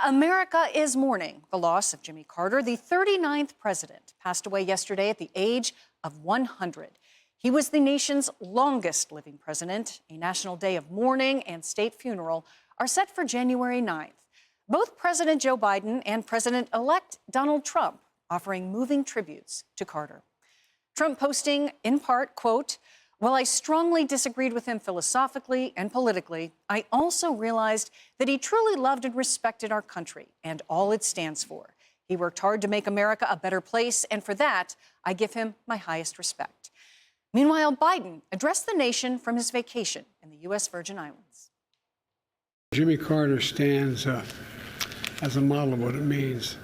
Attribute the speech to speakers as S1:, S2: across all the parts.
S1: America is mourning the loss of Jimmy Carter. The 39th president passed away yesterday at the age of 100. He was the nation's longest living president. A national day of mourning and state funeral are set for January 9th. Both President Joe Biden and President-elect Donald Trump offering moving tributes to Carter. Trump posting, in part, quote, "While I strongly disagreed with him philosophically and politically, I also realized that he truly loved and respected our country and all it stands for. He worked hard to make America a better place, and for that, I give him my highest respect." Meanwhile, Biden addressed the nation from his vacation in the U.S. Virgin Islands.
S2: Jimmy Carter stands as a model of what it means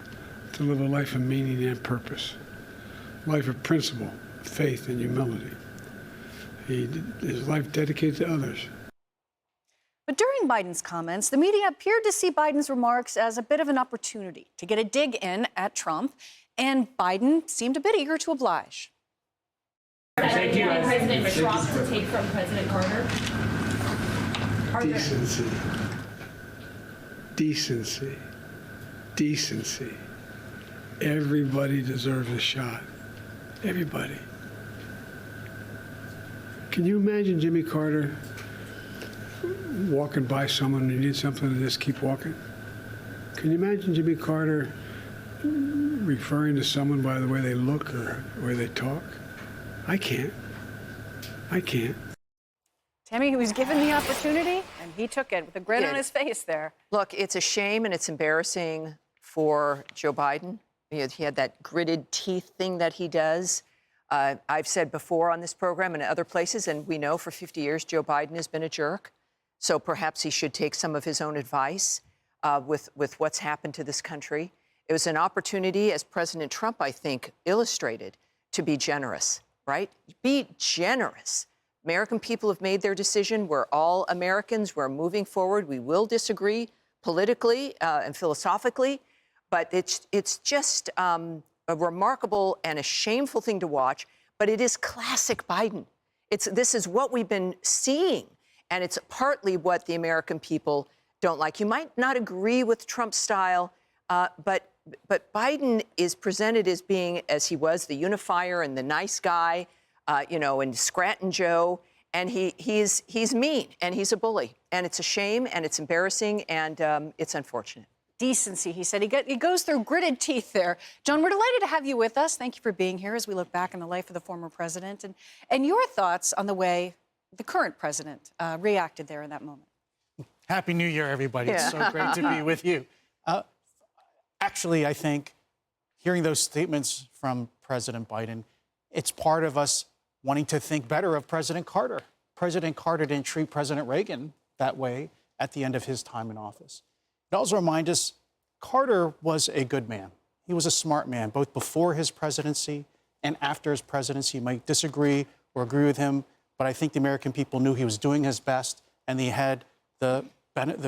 S2: to live a life of meaning and purpose, a life of principle, faith, and humility. His life dedicated to others.
S1: But during Biden's comments, the media appeared to see Biden's remarks as a bit of an opportunity to get a dig in at Trump, and Biden seemed a bit eager to oblige.
S3: Thank you. President Trump to take from President Carter?
S2: Decency. Decency. Decency. Everybody deserves a shot. Everybody. Can you imagine Jimmy Carter walking by someone who needs something and just keep walking? Can you imagine Jimmy Carter referring to someone by the way they look or the way they talk? I can't. I can't.
S1: Tammy, he was given the opportunity, and he took it with a grin on his face there.
S4: Look, it's a shame and it's embarrassing for Joe Biden. He had that gritted teeth thing that he does. I've said before on this program and other places, and we know for 50 years Joe Biden has been a jerk. So perhaps he should take some of his own advice with what's happened to this country. It was an opportunity, as President Trump, I think, illustrated, to be generous, right? Be generous. American people have made their decision. We're all Americans. We're moving forward. We will disagree politically and philosophically, but it's just a remarkable and a shameful thing to watch. But it is classic Biden. This is what we've been seeing, and it's partly what the American people don't like. You might not agree with Trump's style, but Biden is presented as being, as he was, the unifier and the nice guy. And Scranton Joe, and he's mean, and he's a bully. And it's a shame, and it's embarrassing, and it's unfortunate.
S1: Decency, he said. He goes through gritted teeth there. John, we're delighted to have you with us. Thank you for being here as we look back on the life of the former president and your thoughts on the way the current president reacted there in that moment.
S5: Happy New Year, everybody.
S4: Yeah.
S5: It's so great to be with you. Actually, I think hearing those statements from President Biden, it's part of us wanting to think better of President Carter. President Carter didn't treat President Reagan that way at the end of his time in office. It also reminds us Carter was a good man. He was a smart man, both before his presidency and after his presidency. You might disagree or agree with him, but I think the American people knew he was doing his best and he had the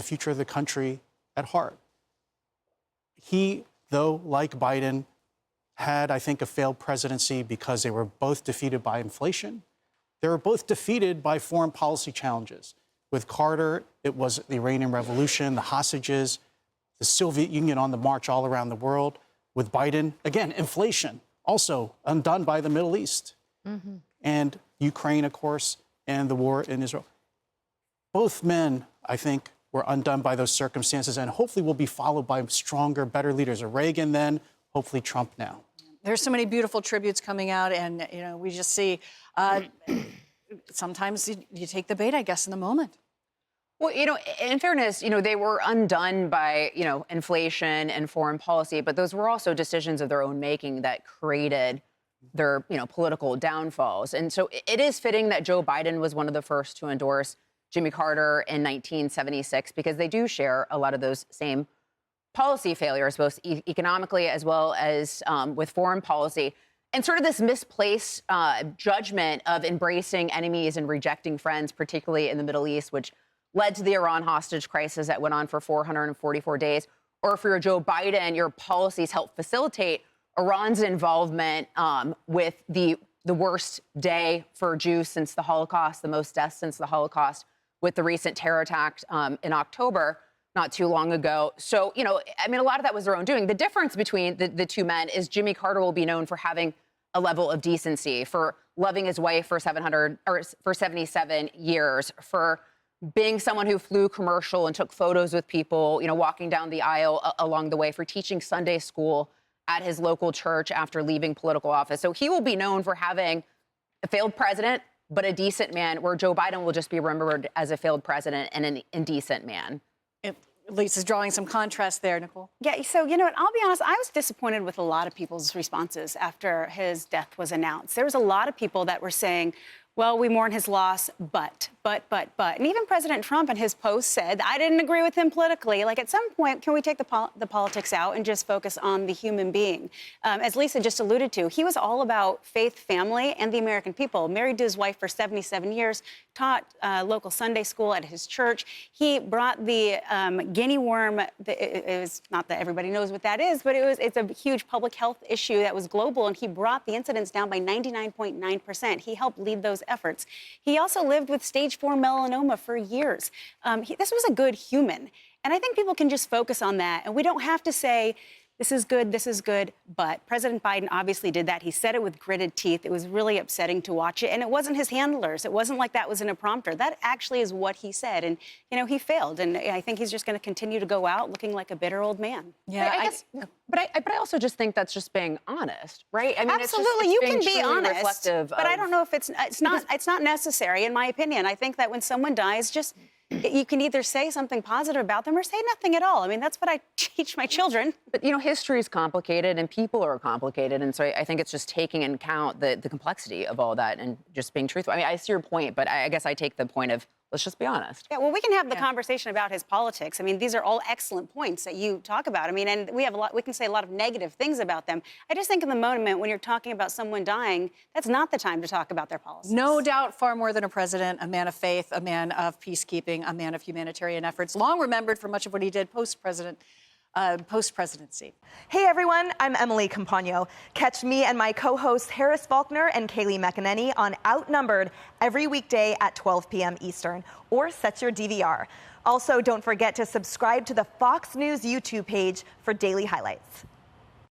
S5: future of the country at heart. He, though, like Biden, had, I think, a failed presidency because they were both defeated by inflation. They were both defeated by foreign policy challenges. With Carter, it was the Iranian Revolution, the hostages, the Soviet Union on the march all around the world. With Biden, again, inflation, also undone by the Middle East. Mm-hmm. And Ukraine, of course, and the war in Israel. Both men, I think, were undone by those circumstances and hopefully will be followed by stronger, better leaders. Reagan then, hopefully Trump now.
S1: There's so many beautiful tributes coming out, and we just see sometimes you take the bait, I guess, in the moment.
S6: Well, in fairness, they were undone by, inflation and foreign policy, but those were also decisions of their own making that created their, political downfalls. And so it is fitting that Joe Biden was one of the first to endorse Jimmy Carter in 1976, because they do share a lot of those same policy failures, both economically as well as with foreign policy, and sort of this misplaced judgment of embracing enemies and rejecting friends, particularly in the Middle East, which led to the Iran hostage crisis that went on for 444 days. Or for Joe Biden, your policies helped facilitate Iran's involvement with the worst day for Jews since the Holocaust, the most deaths since the Holocaust, with the recent terror attack in October. not too long ago. So, I mean, a lot of that was their own doing. The difference between the two men is Jimmy Carter will be known for having a level of decency, for loving his wife for 77 years, for being someone who flew commercial and took photos with people, walking down the aisle along the way, for teaching Sunday school at his local church after leaving political office. So he will be known for having a failed president, but a decent man, where Joe Biden will just be remembered as a failed president and an indecent man.
S1: Lisa's drawing some contrast there, Nicole.
S7: Yeah, so, you know what, I'll be honest, I was disappointed with a lot of people's responses after his death was announced. There was a lot of people that were saying, well, we mourn his loss, but. And even President Trump in his post said, I didn't agree with him politically. Like, at some point, can we take the politics out and just focus on the human being? As Lisa just alluded to, he was all about faith, family, and the American people. Married to his wife for 77 years, taught local Sunday school at his church. He brought the guinea worm. It was not that everybody knows what that is, but it's a huge public health issue that was global, and he brought the incidence down by 99.9%. He helped lead those efforts. He also lived with stage 4 melanoma for years. This was a good human. And I think people can just focus on that. And we don't have to say, this is good, but President Biden obviously did that. He said it with gritted teeth. It was really upsetting to watch it. And it wasn't his handlers. It wasn't like that was an prompter. That actually is what he said. And, he failed. And I think he's just going to continue to go out looking like a bitter old man.
S6: Yeah, but I also just think that's just being honest, right? I mean,
S7: absolutely,
S6: it's
S7: you can be honest,
S6: but
S7: I don't know if it's not necessary, in my opinion. I think that when someone dies, you can either say something positive about them or say nothing at all. I mean, that's what I teach my children.
S6: But, history is complicated and people are complicated. And so I think it's just taking into account the complexity of all that and just being truthful. I mean, I see your point, but I guess I take the point of, let's just be honest.
S7: Yeah, well, we can have the conversation about his politics. I mean, these are all excellent points that you talk about. I mean, and we can say a lot of negative things about them. I just think in the moment when you're talking about someone dying, that's not the time to talk about their policies.
S1: No doubt, far more than a president, a man of faith, a man of peacekeeping, a man of humanitarian efforts, long remembered for much of what he did post-presidency.
S8: Hey everyone, I'm Emily Campagno. Catch me and my co-hosts Harris Faulkner and Kaylee McEnany on Outnumbered every weekday at 12 p.m. Eastern, or set your DVR. Also, don't forget to subscribe to the Fox News YouTube page for daily highlights.